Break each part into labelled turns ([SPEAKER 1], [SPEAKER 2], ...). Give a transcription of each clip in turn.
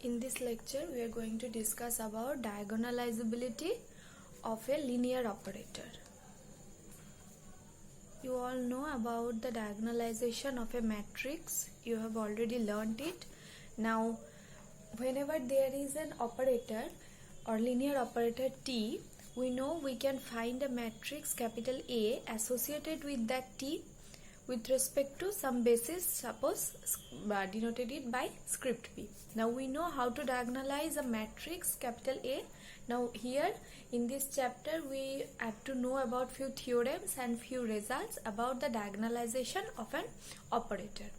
[SPEAKER 1] In this lecture, we are going to discuss about diagonalizability of a linear operator. You all know about the diagonalization of a matrix. You have already learnt it. Now, whenever there is an operator or linear operator T, we know we can find a matrix capital A associated with that T with respect to some basis, suppose denoted it by script P. Now we know how to diagonalize a matrix capital A. Now here in this chapter we have to know about few theorems and few results about the diagonalization of an operator.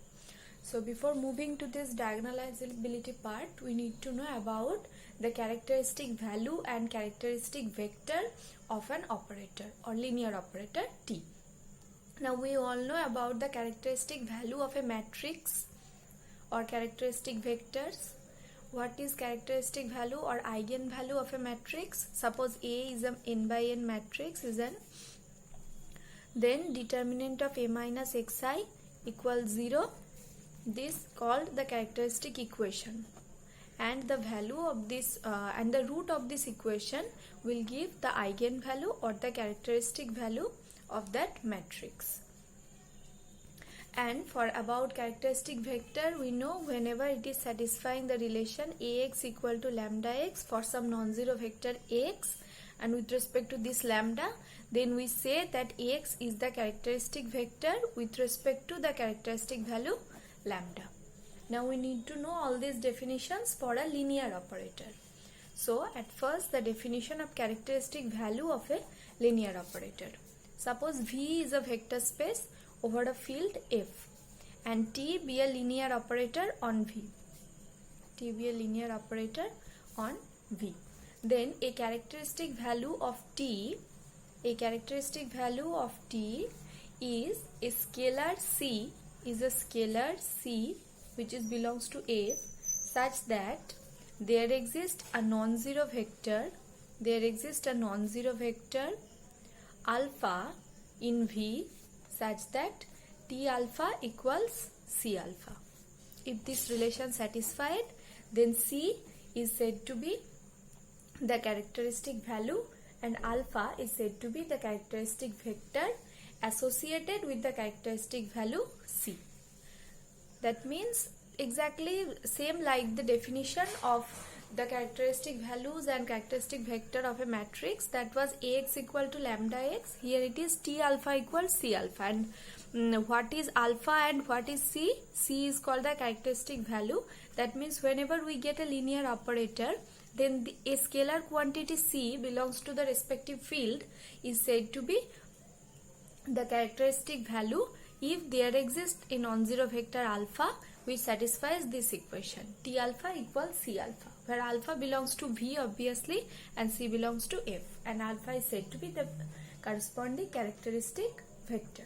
[SPEAKER 1] So before moving to this diagonalizability part, we need to know about the characteristic value and characteristic vector of an operator or linear operator T. Now we all know about the characteristic value of a matrix or characteristic vectors. What is characteristic value or eigenvalue of a matrix? Suppose A is an n by n matrix, then determinant of A minus xi equals 0. This called the characteristic equation, and the value of this and the root of this equation will give the eigenvalue or the characteristic value of that matrix. And for about characteristic vector, we know whenever it is satisfying the relation Ax equal to lambda x for some non-zero vector x, and with respect to this lambda, then we say that Ax is the characteristic vector with respect to the characteristic value lambda. Now we need to know all these definitions for a linear operator. So at first, the definition of characteristic value of a linear operator. Suppose V is a vector space over a field F and T be a linear operator on V. T be a linear operator on V. Then a characteristic value of T is a scalar C which belongs to F such that there exists a non-zero vector alpha in V such that T alpha equals C alpha. If this relation satisfied, then C is said to be the characteristic value and alpha is said to be the characteristic vector associated with the characteristic value C. That means exactly same like the definition of the characteristic values and characteristic vector of a matrix, that was Ax equal to lambda x. Here it is T alpha equals C alpha. And what is alpha and what is C? C is called the characteristic value. That means whenever we get a linear operator, then a scalar quantity C belongs to the respective field is said to be the characteristic value if there exists a non-zero vector alpha which satisfies this equation, T alpha equals C alpha, where alpha belongs to V obviously and C belongs to F, and alpha is said to be the corresponding characteristic vector.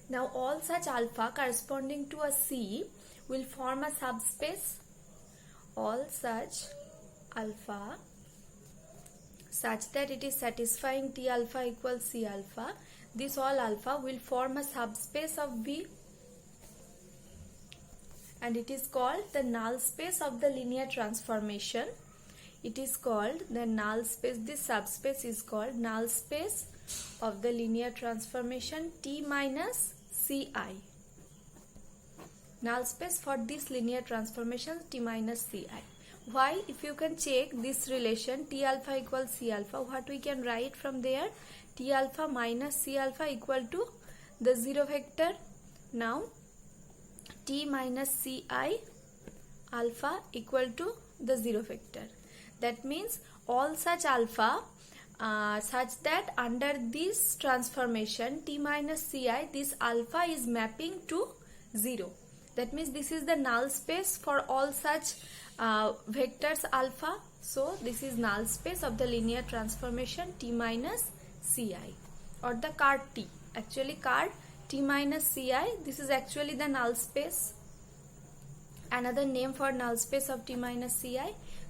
[SPEAKER 1] Now all such alpha corresponding to a C will form a subspace. All such alpha such that it is satisfying T alpha equals C alpha, this all alpha will form a subspace of V, and it is called the null space of the linear transformation. This subspace is called null space of the linear transformation T minus Ci. Null space for this linear transformation T minus Ci. Why? If you can check this relation T alpha equals C alpha, what we can write from there? T alpha minus C alpha equal to the zero vector. Now T minus Ci alpha equal to the zero vector. That means all such alpha such that under this transformation T minus Ci, this alpha is mapping to 0. That means this is the null space for all such vectors alpha. So this is null space of the linear transformation T minus Ci or the card T. Actually card T minus Ci, this is actually the null space, another name for null space of T minus Ci.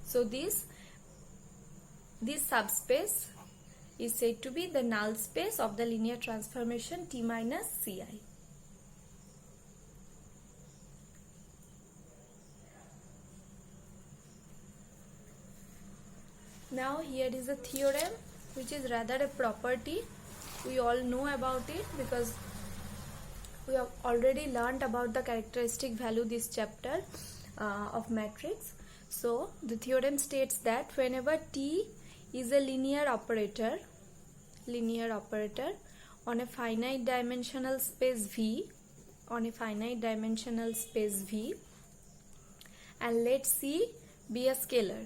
[SPEAKER 1] So this subspace is said to be the null space of the linear transformation T minus Ci. Now here is a theorem which is rather a property. We all know about it because we have already learned about the characteristic value this chapter of matrix. So the theorem states that whenever T is a linear operator on a finite dimensional space V, and let C be a scalar,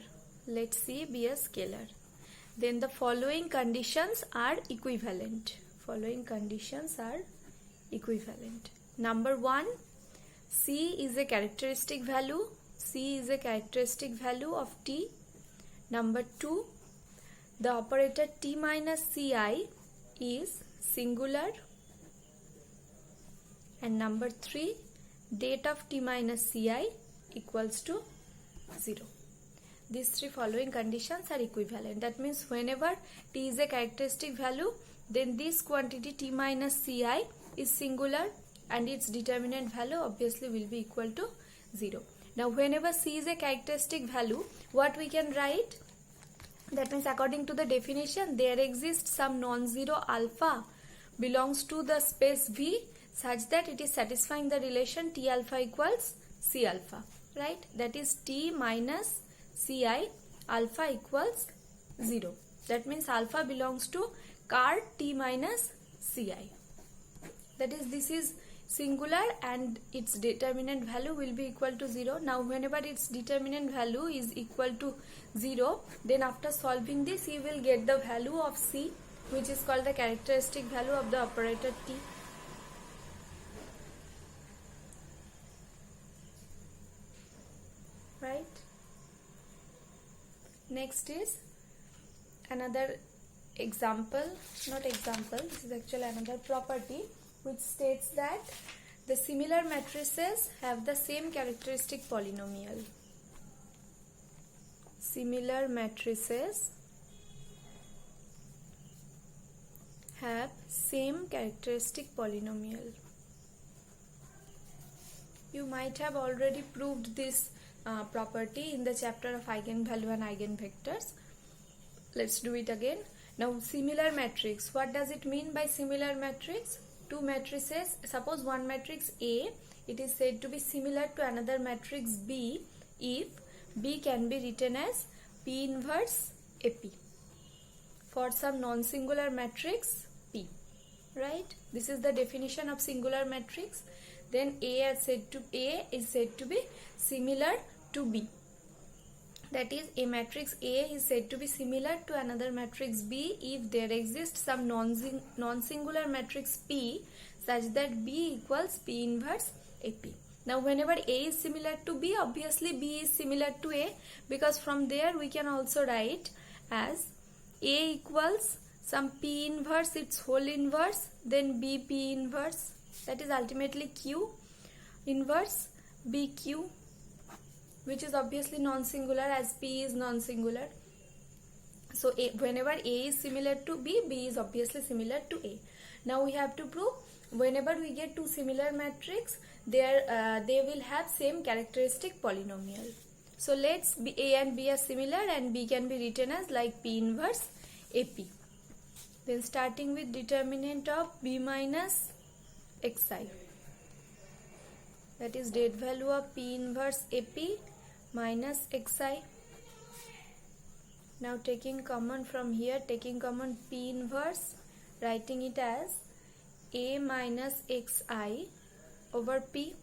[SPEAKER 1] then the following conditions are equivalent. Number 1, C is a characteristic value of T. Number 2, the operator T minus Ci is singular. And number 3, date of T minus Ci equals to 0. These 3 following conditions are equivalent. That means whenever T is a characteristic value, then this quantity T minus Ci is singular and its determinant value obviously will be equal to 0. Now whenever C is a characteristic value, what we can write? That means according to the definition, there exists some non-zero alpha belongs to the space V such that it is satisfying the relation T alpha equals C alpha, right? That is T minus Ci alpha equals 0. That means alpha belongs to car T minus Ci. That is, this is singular and its determinant value will be equal to 0. Now whenever its determinant value is equal to 0, then after solving this you will get the value of C, which is called the characteristic value of the operator T. Right? Next is another example, this is actually another property which states that the similar matrices have the same characteristic polynomial. Similar matrices have same characteristic polynomial. You might have already proved this property in the chapter of eigenvalue and eigenvectors. Let's do it again. Now similar matrix, what does it mean by similar matrix? Two matrices, suppose one matrix A, it is said to be similar to another matrix B if B can be written as P inverse AP for some non-singular matrix P, right? This is the definition of singular matrix. Then A is said to be similar to B. That is, a matrix A is said to be similar to another matrix B if there exists some non-singular matrix P such that B equals P inverse AP. Now whenever A is similar to B, obviously B is similar to A, because from there we can also write as A equals some P inverse its whole inverse, then B P inverse, that is ultimately Q inverse BQ, which is obviously non-singular as P is non-singular. So whenever A is similar to B, B is obviously similar to A. Now we have to prove whenever we get two similar matrices, they will have same characteristic polynomial. So let's be A and B are similar and B can be written as like P inverse AP. Then starting with determinant of B minus Xi, that is date value of P inverse AP minus Xi. Now taking common from here, taking common P inverse, writing it as A minus Xi over P.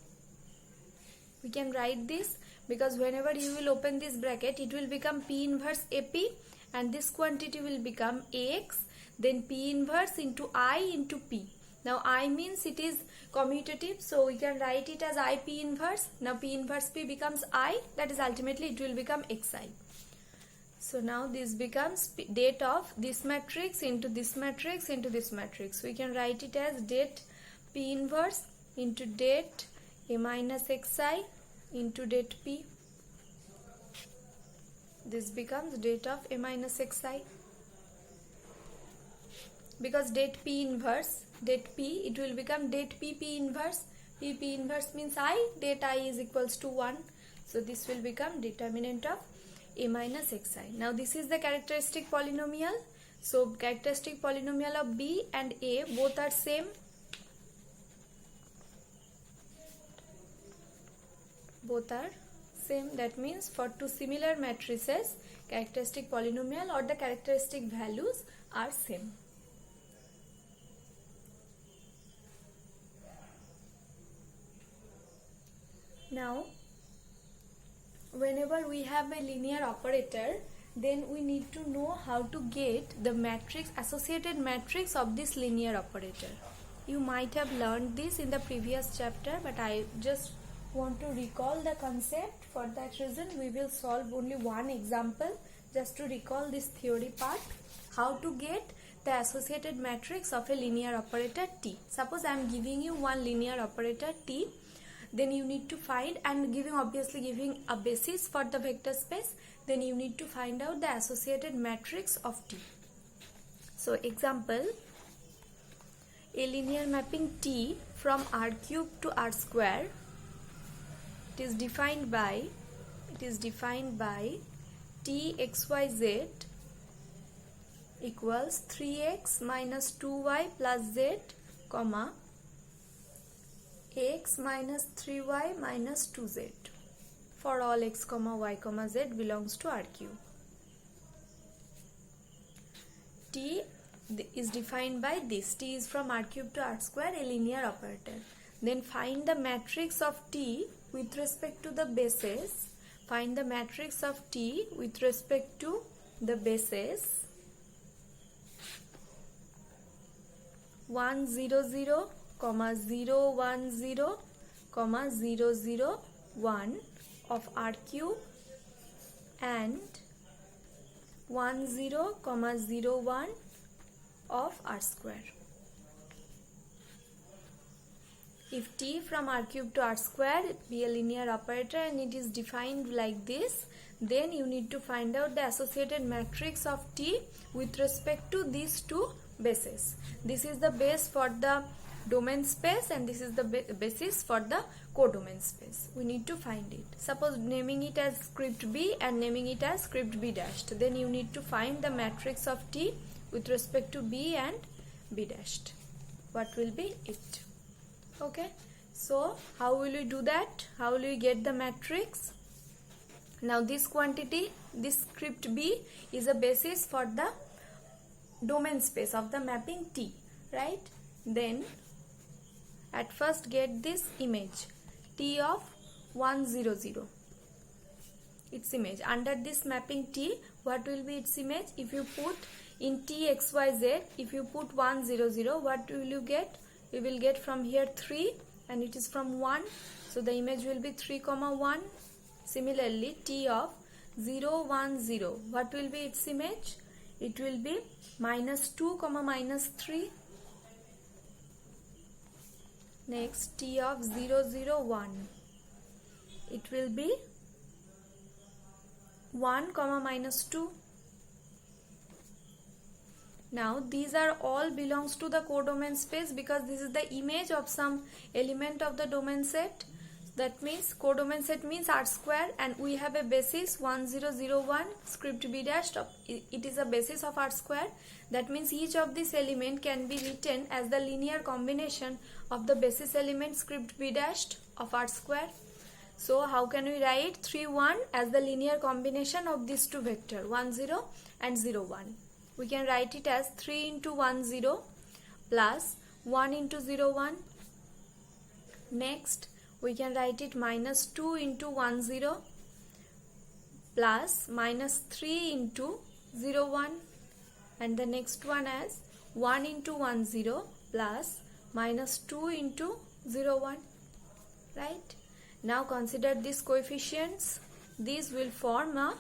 [SPEAKER 1] We can write this because whenever you will open this bracket, it will become P inverse AP and this quantity will become AX, then P inverse into I into P. Now I means it is commutative, so we can write it as I P inverse. Now P inverse P becomes I, that is ultimately it will become Xi. So now this becomes date of this matrix into this matrix into this matrix. We can write it as date P inverse into date A minus Xi into date P. This becomes date of A minus Xi. Because date P inverse, date P, it will become date P P inverse. P P inverse means I, date I is equals to 1. So this will become determinant of a minus xi. Now this is the characteristic polynomial. So characteristic polynomial of b and a both are same. Both are same. That means for two similar matrices, characteristic polynomial or the characteristic values are same. Now, whenever we have a linear operator, then we need to know how to get the matrix, associated matrix of this linear operator. You might have learned this in the previous chapter, but I just want to recall the concept. For that reason, we will solve only one example just to recall this theory part. How to get the associated matrix of a linear operator T. Suppose I am giving you one linear operator T. Then you need to find, and obviously giving a basis for the vector space, then you need to find out the associated matrix of T. So example, a linear mapping T from R cube to R square, it is defined by T xyz equals 3x minus 2y plus z, comma x minus 3y minus 2z for all x comma y comma z belongs to R cube. T is defined by this. T is from R cube to R square, a linear operator. Then find the matrix of T with respect to the bases. Find the matrix of T with respect to the bases 1 0 0, 0 1 0, 0 0 1 of R cube and 1 0, 0 1 of R square. If T from R cube to R square be a linear operator and it is defined like this, then you need to find out the associated matrix of T with respect to these two bases. This is the base for the domain space and this is the basis for the codomain space. We need to find it. Suppose naming it as script B and naming it as script B dashed. Then you need to find the matrix of T with respect to B and B dashed. What will be it? Okay. So how will we do that? How will we get the matrix? Now this quantity, this script B is a basis for the domain space of the mapping T, right? Then at first get this image T of 1 0 0, its image. Under this mapping T, what will be its image? If you put in T x y z, if you put 1 0 0, what will you get? You will get from here 3 and it is from 1, so the image will be 3 comma 1. Similarly, T of 0 1 0, what will be its image? It will be minus 2 comma minus 3. Next, T of 0 0 1, it will be 1 comma minus 2. Now these are all belongs to the codomain space because this is the image of some element of the domain set. That means codomain set means R square and we have a basis 1 0 0 1 script B dashed of, it is a basis of R square. That means each of this element can be written as the linear combination of the basis element script B dashed of R square. So how can we write 3 1 as the linear combination of these two vectors 1 0 and 0 1? We can write it as 3 into 1 0 plus 1 into 0 1. Next, we can write it minus 2 into 1 0 plus minus 3 into 0 1. And the next one as 1 into 1 0 plus minus 2 into 0 1. Right? Now consider these coefficients. These will form a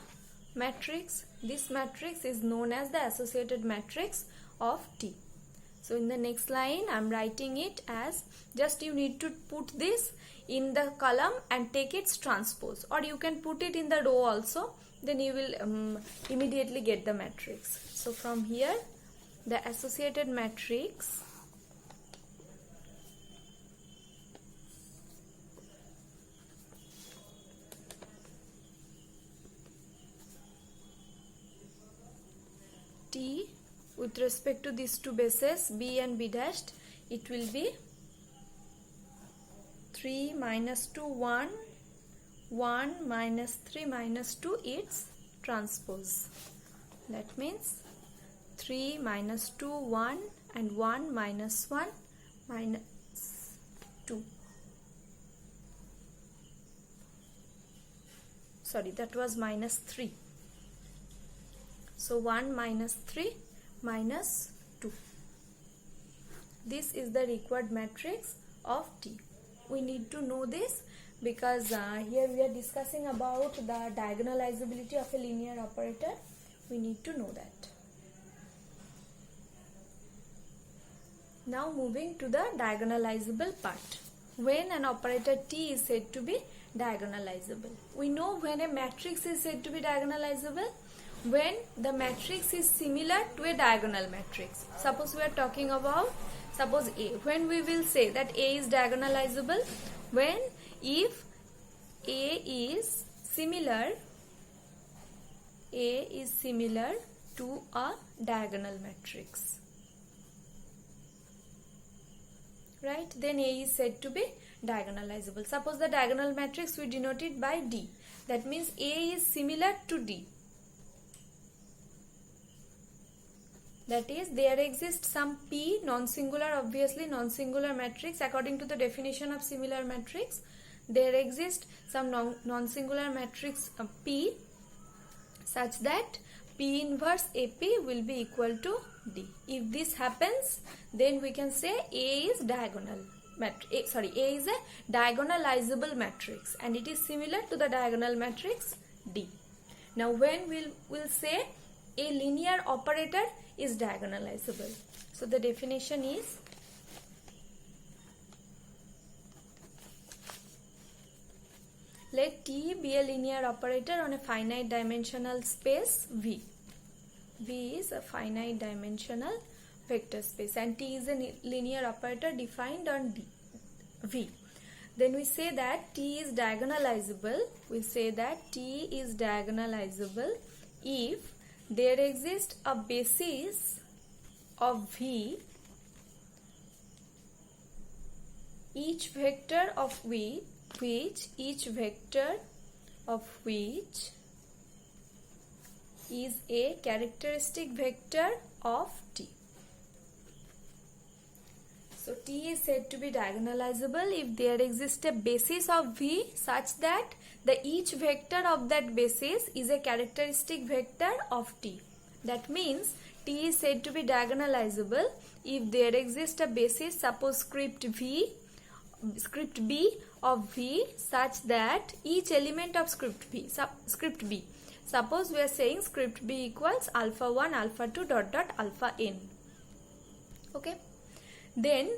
[SPEAKER 1] matrix. This matrix is known as the associated matrix of T. So in the next line I am writing it as, just you need to put this in the column and take its transpose, or you can put it in the row also, then you will immediately get the matrix. So from here the associated matrix with respect to these two bases B and B dashed, it will be 3 minus 2 1, 1 minus 3 minus 2 its transpose. That means 3 minus 2 1 and 1 minus 1 minus 2. Sorry, that was minus 3. So 1 minus 3 minus 2. This is the required matrix of T. We need to know this because here we are discussing about the diagonalizability of a linear operator. We need to know that. Now moving to the diagonalizable part. When an operator T is said to be diagonalizable. We know when a matrix is said to be diagonalizable when the matrix is similar to a diagonal matrix. Suppose we are talking about, suppose A. When we will say that A is diagonalizable, when if A is similar to a diagonal matrix. Right, then A is said to be diagonalizable. Suppose the diagonal matrix we denote it by D. That means A is similar to D. That is, there exists some P, non-singular, obviously non-singular matrix. According to the definition of similar matrix, there exists some non-singular matrix P such that P inverse AP will be equal to D. If this happens, then we can say A is diagonal. A is a diagonalizable matrix and it is similar to the diagonal matrix D. Now when we'll say a linear operator is diagonalizable. So the definition is let T be a linear operator on a finite dimensional space V. V is a finite dimensional vector space and T is a linear operator defined on V. Then we say that T is diagonalizable. We say that T is diagonalizable if there exists a basis of V, each vector of V, each vector of which is a characteristic vector of T. So T is said to be diagonalizable if there exists a basis of V such that the each vector of that basis is a characteristic vector of T. That means T is said to be diagonalizable if there exists a basis, suppose script B of V such that each element of script B, suppose we are saying script B equals alpha 1, alpha 2 dot dot alpha n. Okay. Then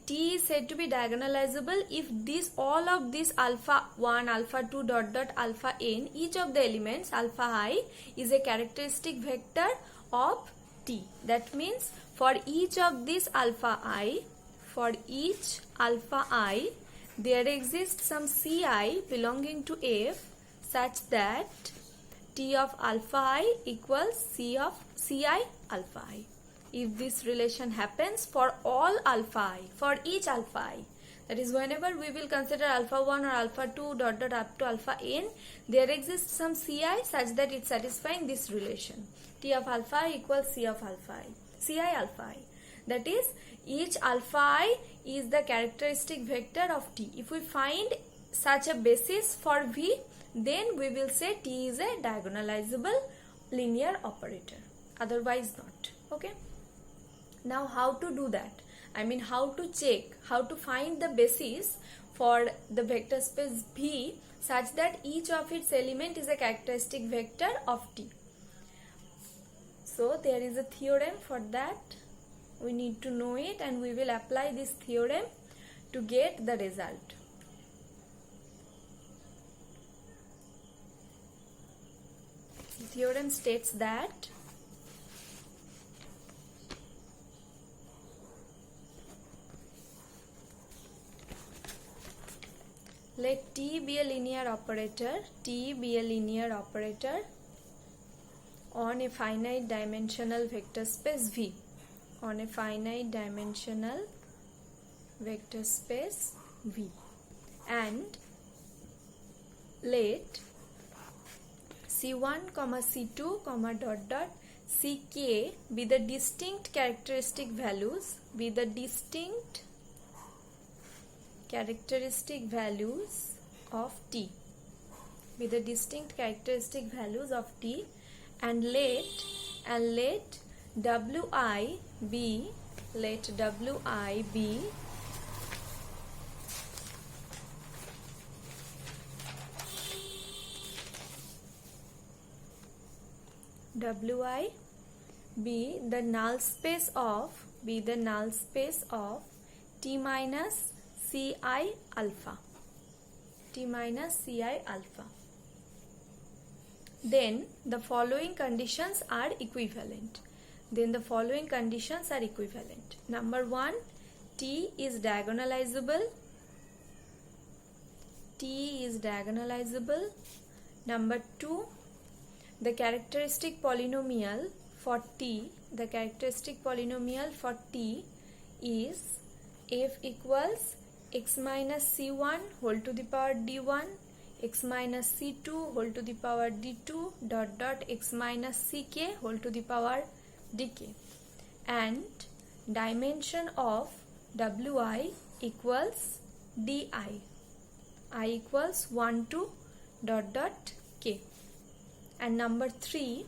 [SPEAKER 1] T is said to be diagonalizable if all of this alpha 1, alpha 2 dot dot alpha n, each of the elements alpha I is a characteristic vector of T. That means for each of this alpha I, there exists some Ci belonging to F such that T of alpha I equals Ci alpha I. If this relation happens for all alpha I, for each alpha I, that is whenever we will consider alpha 1 or alpha 2 dot dot up to alpha n, there exists some Ci such that it satisfying this relation. T of alpha I equals Ci alpha I. That is, each alpha I is the characteristic vector of T. If we find such a basis for V, then we will say T is a diagonalizable linear operator. Otherwise not. Okay. Now how to do that? I mean how to check, how to find the basis for the vector space V such that each of its element is a characteristic vector of T. So there is a theorem for that. We need to know it and we will apply this theorem to get the result. The theorem states that let T be a linear operator, on a finite dimensional vector space V. On a finite dimensional vector space V, and let C1, C2, dot dot Ck be the distinct characteristic values, of T, and let Wi be the null space of T minus Ci alpha. Then the following conditions are equivalent. Number 1, T is diagonalizable. Number 2, the characteristic polynomial for T is f equals x minus c1 whole to the power d1, x minus c2 whole to the power d2 dot dot x minus ck whole to the power dk, and dimension of Wi equals di, I equals 1 to dot dot k. And number 3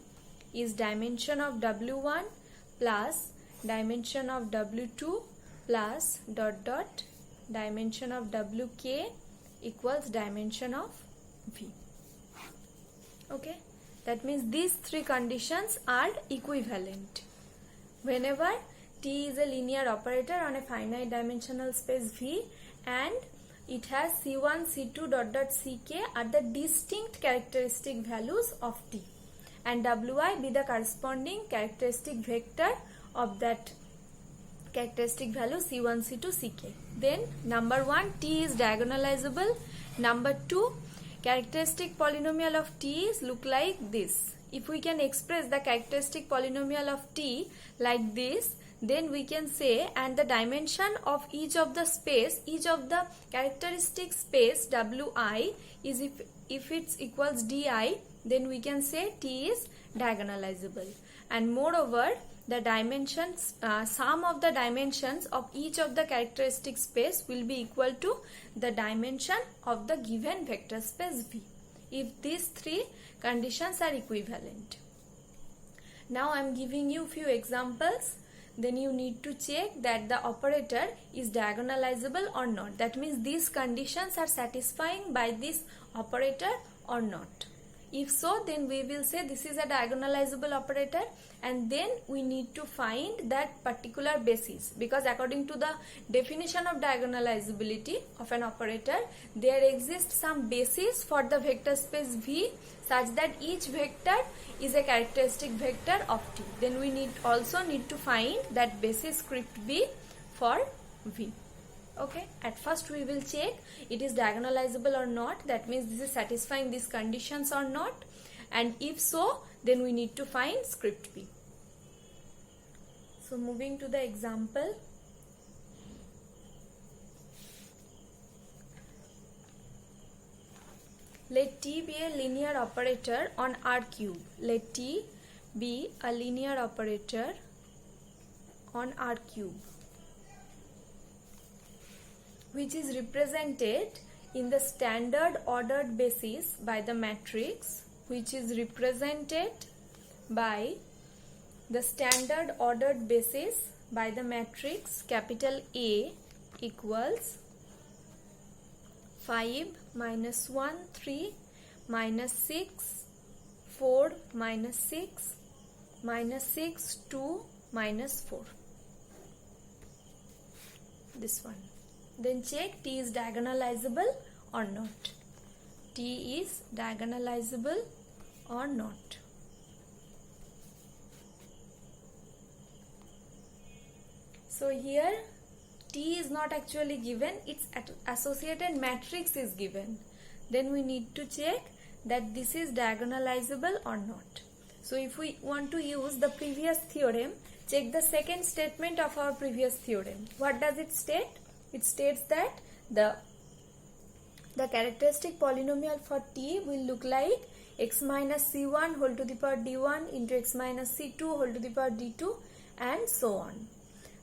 [SPEAKER 1] is dimension of W1 plus dimension of W2 plus dot dot dimension of Wk equals dimension of V. Okay, that means these three conditions are equivalent. Whenever T is a linear operator on a finite dimensional space V and it has C1, C2 dot dot Ck are the distinct characteristic values of T, and Wi be the corresponding characteristic vector of that characteristic value C1, C2, Ck. Then number 1, T is diagonalizable. Number 2, characteristic polynomial of T is look like this. If we can express the characteristic polynomial of T like this, then we can say, and the dimension of each of the characteristic space Wi is if it's equals di, then we can say T is diagonalizable. And moreover, the dimensions, sum of the dimensions of each of the characteristic space will be equal to the dimension of the given vector space V, if these three conditions are equivalent. Now I am giving you few examples. Then you need to check that the operator is diagonalizable or not. That means these conditions are satisfying by this operator or not. If so, then we will say this is a diagonalizable operator, and then we need to find that particular basis, because according to the definition of diagonalizability of an operator, there exists some basis for the vector space V such that each vector is a characteristic vector of T. Then we also need to find that basis script B for V. Okay, at first we will check it is diagonalizable or not. That means this is satisfying these conditions or not, and if so, then we need to find script B. So moving to the example, let T be a linear operator on R cube. Let T be a linear operator on R cube, which is represented in the standard ordered basis by the matrix, capital A equals 5 minus 1 3 minus 6 4 minus 6 minus 6 2 minus 4. This one. Then check T is diagonalizable or not. T is diagonalizable or not. So here T is not actually given, its associated matrix is given. Then we need to check that this is diagonalizable or not. So if we want to use the previous theorem, check the second statement of our previous theorem. What does it state? It states that the characteristic polynomial for t will look like x minus c1 whole to the power d1 into x minus c2 whole to the power d2 and so on.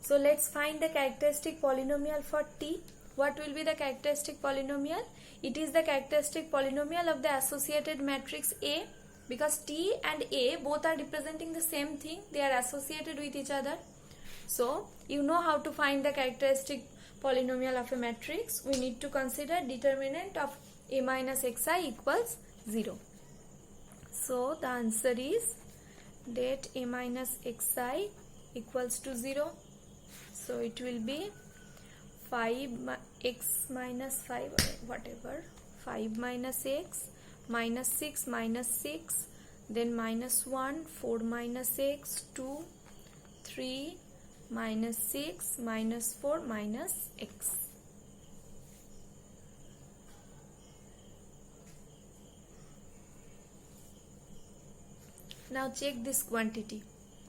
[SPEAKER 1] So let's find the characteristic polynomial for t. What will be the characteristic polynomial? It is the characteristic polynomial of the associated matrix A, because t and A both are representing the same thing. They are associated with each other. So you know how to find the characteristic polynomial of a matrix. We need to consider determinant of A minus xi equals 0. So the answer is that A minus xi equals to 0. So it will be 5x minus 5 whatever, 5 minus x minus 6 minus 6, then minus 1, 4 minus x, 2, 3 minus 6 minus 4 minus x. Now check this quantity,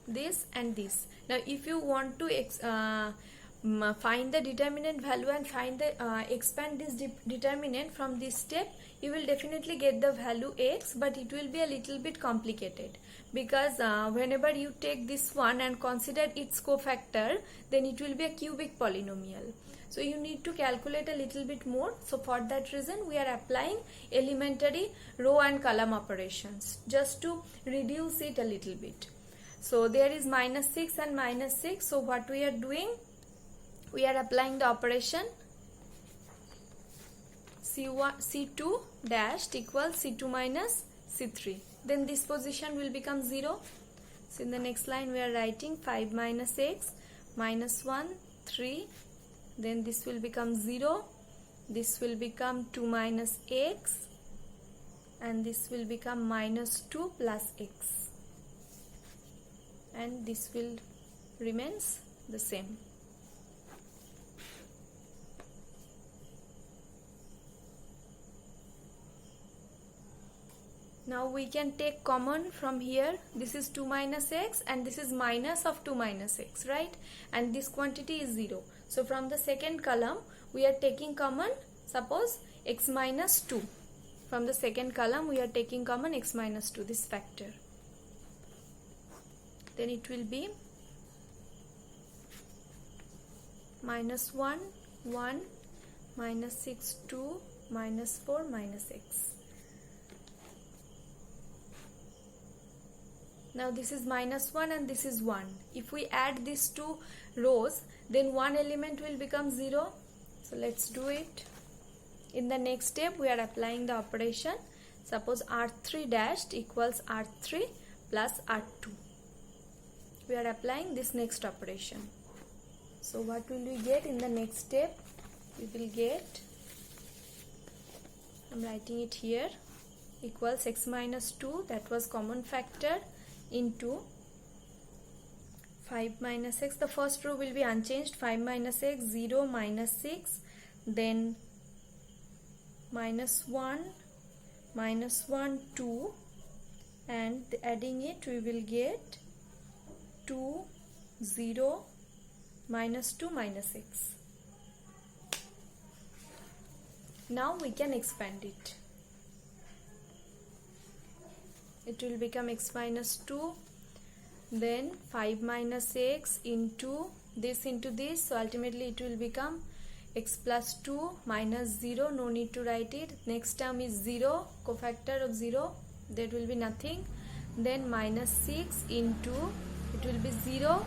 [SPEAKER 1] this and this. Now if you want to find the determinant value and find the expand this determinant from this step, you will definitely get the value x, but it will be a little bit complicated, because whenever you take this one and consider its cofactor, then it will be a cubic polynomial. So you need to calculate a little bit more. So for that reason we are applying elementary row and column operations just to reduce it a little bit. So there is minus 6 and minus 6. So what we are doing, we are applying the operation C2 dashed equals C2 minus C3. Then this position will become 0. So in the next line we are writing 5 minus x minus 1, 3. Then this will become 0. This will become 2 minus x. And this will become minus 2 plus x. And this will remains the same. Now we can take common from here. This is 2 minus x and this is minus of 2 minus x, right? And this quantity is 0. So from the second column we are taking common, suppose x minus 2. From the second column we are taking common x minus 2, this factor. Then it will be minus 1, 1, minus 6, 2, minus 4, minus x. Now this is minus 1 and this is 1. If we add these two rows, then one element will become 0. So let's do it. In the next step, we are applying the operation. Suppose R3 dashed equals R3 plus R2. We are applying this next operation. So what will we get in the next step? We will get, I am writing it here, equals x minus 2, that was common factor, into 5 minus x. The first row will be unchanged, 5 minus x, 0 minus 6, then minus 1, 2, and adding it we will get 2, 0, minus 2, minus x. Now we can expand it. It will become x minus 2, then 5 minus x into this, so ultimately it will become x plus 2 minus 0, no need to write it. Next term is 0, cofactor of 0, that will be nothing. Then minus 6 into, it will be 0,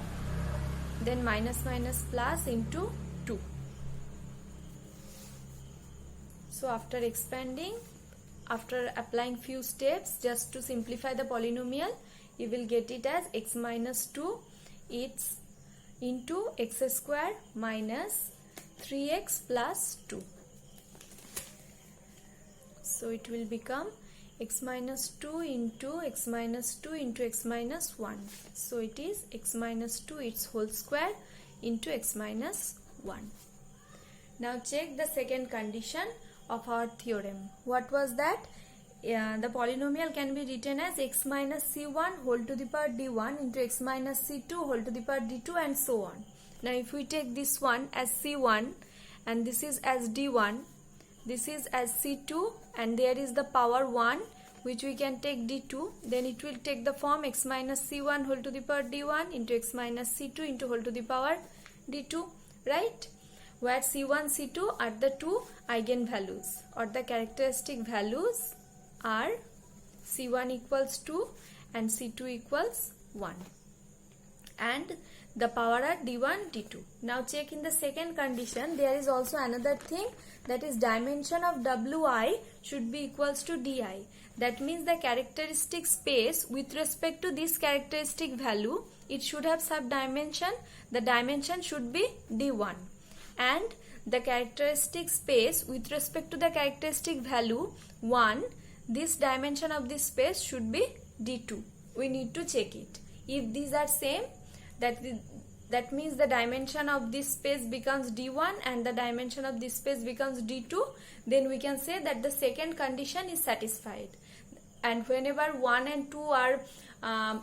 [SPEAKER 1] then minus minus plus into 2. So after expanding, after applying few steps, just to simplify the polynomial, you will get it as x minus 2, it's into x square minus 3x plus 2. So it will become x minus 2 into x minus 2 into x minus 1. So it is x minus 2 its whole square into x minus 1. Now check the second condition of our theorem. What was that? the polynomial can be written as x minus c1 whole to the power d1 into x minus c2 whole to the power d2 and so on. Now if we take this one as c1 and this is as d1, this is as c2 and there is the power 1 which we can take d2, then it will take the form x minus c1 whole to the power d1 into x minus c2 into whole to the power d2, right? Where c1, c2 are the two eigenvalues or the characteristic values are c1 equals 2 and c2 equals 1 and the power are d1, d2. Now check in the second condition, there is also another thing, that is dimension of wi should be equals to di. That means the characteristic space with respect to this characteristic value, it should have subdimension, the dimension should be d1, and the characteristic space with respect to the characteristic value 1, this dimension of this space should be d2. We need to check it. If these are same, that means the dimension of this space becomes d1 and the dimension of this space becomes d2, then we can say that the second condition is satisfied. And whenever 1 and 2 are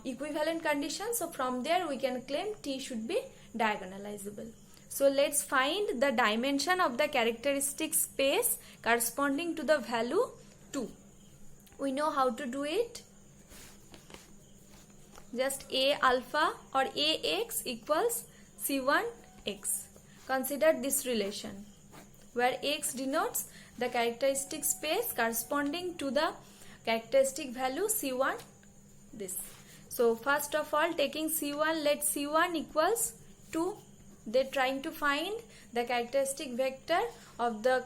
[SPEAKER 1] equivalent conditions, so from there we can claim T should be diagonalizable. So let's find the dimension of the characteristic space corresponding to the value 2. We know how to do it. Just A alpha or AX equals C1X. Consider this relation where X denotes the characteristic space corresponding to the characteristic value C1, this. So first of all, taking C1, let C1 equals 2. They're trying to find the characteristic vector of the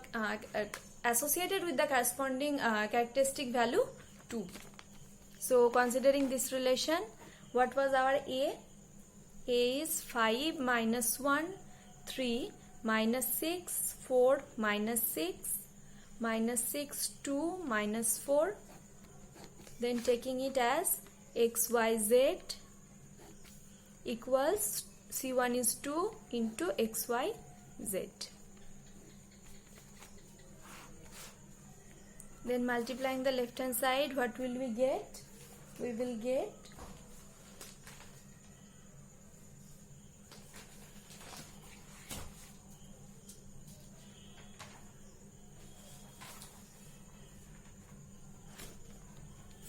[SPEAKER 1] associated with the corresponding characteristic value 2. So considering this relation, what was our A? A is 5 minus 1, 3, minus 6, 4, minus 6, minus 6, 2, minus 4. Then taking it as xyz equals C1 is 2 into xyz. Then multiplying the left hand side, what will we get? We will get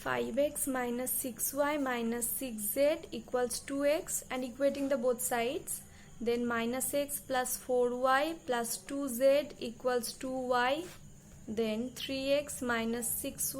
[SPEAKER 1] 5x minus 6y minus 6z equals 2x, and equating the both sides, then minus x plus 4y plus 2z equals 2y, then 3x minus 6y